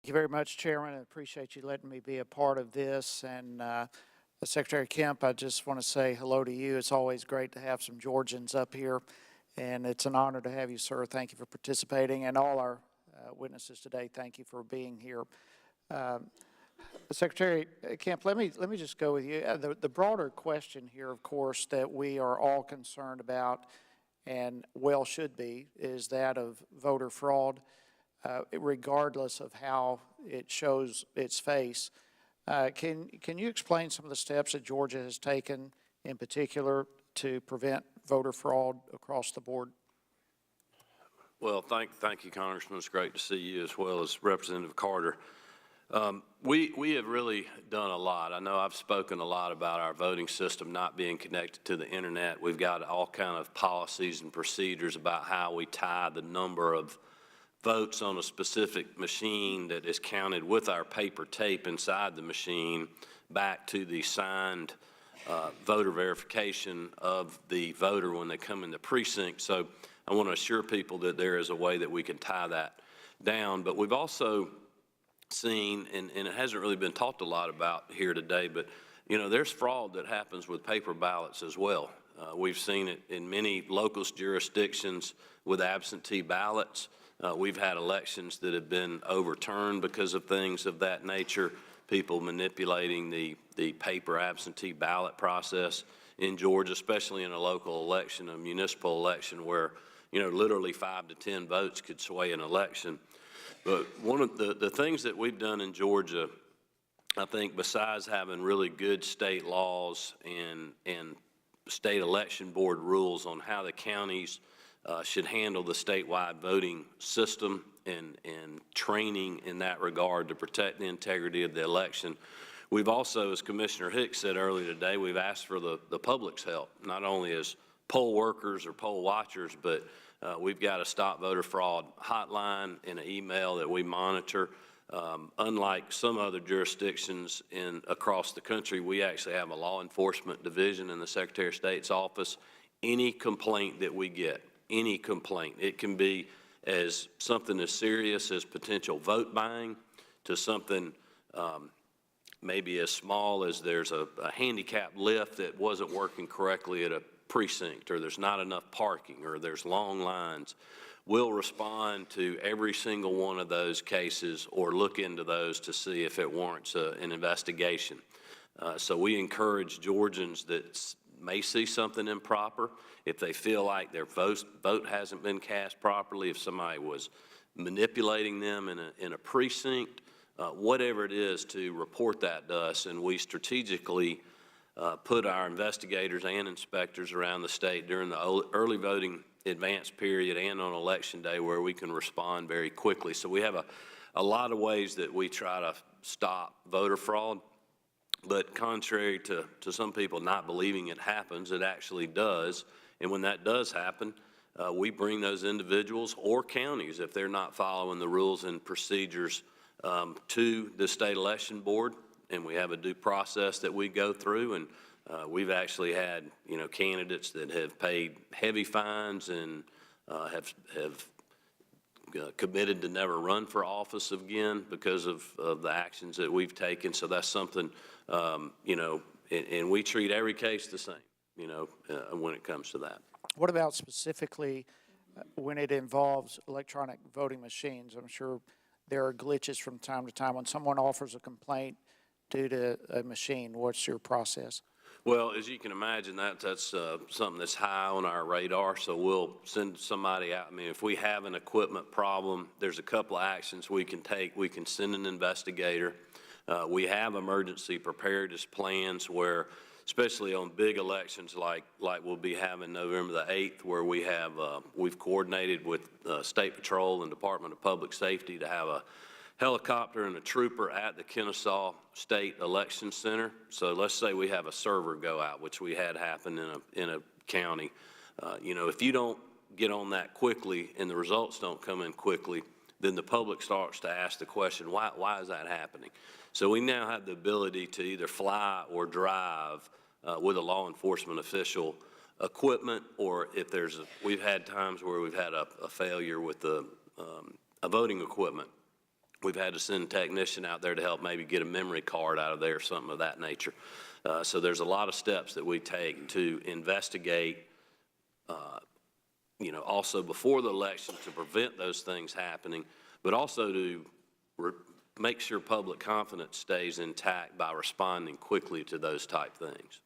Thank you very much, Chairman. I appreciate you letting me be a part of this. And Secretary Kemp, I just want to say hello to you. It's always great to have some Georgians up here, and it's an honor to have you, sir. Thank you for participating, and all our witnesses today. Thank you for being here. Secretary Kemp, let me just go with you. The broader question here, of course, that we are all concerned about, and well should be, is that of voter fraud. Regardless of how it shows its face. Can you explain some of the steps that Georgia has taken in particular to prevent voter fraud across the board? Well, thank you, Congressman. It's great to see you as well as Representative Carter. We have really done a lot. I know I've spoken a lot about our voting system not being connected to the internet. We've got all kind of policies and procedures about how we tie the number of votes on a specific machine that is counted with our paper tape inside the machine back to the signed voter verification of the voter when they come in the precinct. So I want to assure people that there is a way that we can tie that down. But we've also seen, and it hasn't really been talked a lot about here today, but you know, there's fraud that happens with paper ballots as well. We've seen it in many local jurisdictions with absentee ballots. We've had elections that have been overturned because of things of that nature, people manipulating the paper absentee ballot process in Georgia, especially in a local election, a municipal election where, you know, literally 5 to 10 votes could sway an election. But one of the things that we've done in Georgia, I think, besides having really good state laws and state election board rules on how the counties should handle the statewide voting system and training in that regard to protect the integrity of the election. We've also, as Commissioner Hicks said earlier today, we've asked for the public's help, not only as poll workers or poll watchers, but we've got a Stop Voter Fraud hotline and an email that we monitor. Unlike some other jurisdictions across the country, we actually have a law enforcement division in the Secretary of State's office. Any complaint that we get, any complaint. It can be as something as serious as potential vote buying to something maybe as small as there's a handicap lift that wasn't working correctly at a precinct, or there's not enough parking, or there's long lines. We'll respond to every single one of those cases or look into those to see if it warrants an investigation. So we encourage Georgians that may see something improper, if they feel like their vote hasn't been cast properly, if somebody was manipulating them in a precinct, whatever it is, to report that to us. And we strategically put our investigators and inspectors around the state during the early voting advance period and on election day where we can respond very quickly. So we have a lot of ways that we try to stop voter fraud. But contrary to some people not believing it happens, it actually does. And when that does happen, we bring those individuals or counties, if they're not following the rules and procedures, to the state election board. And we have a due process that we go through. And we've actually had, you know, candidates that have paid heavy fines and have committed to never run for office again because of the actions that we've taken. So that's something, you know, and we treat every case the same, you know, when it comes to that. What about specifically when it involves electronic voting machines? I'm sure there are glitches from time to time. When someone offers a complaint due to a machine, what's your process? Well, as you can imagine, that's something that's high on our radar, so we'll send somebody out. I mean, if we have an equipment problem, there's a couple of actions we can take. We can send an investigator. We have emergency preparedness plans where, especially on big elections like we'll be having November the 8th, where we have, we've coordinated with State Patrol and Department of Public Safety to have a helicopter and a trooper at the Kennesaw State Election Center. So let's say we have a server go out, which we had happen in a county. You know, if you don't get on that quickly and the results don't come in quickly, then the public starts to ask the question, why is that happening? So we now have the ability to either fly or drive with a law enforcement official equipment, or if there's we've had times where we've had a failure with the a voting equipment We've had to send a technician out there to help maybe get a memory card out of there, something of that nature. So there's a lot of steps that we take to investigate, also before the election to prevent those things happening, but also to make sure public confidence stays intact by responding quickly to those type things.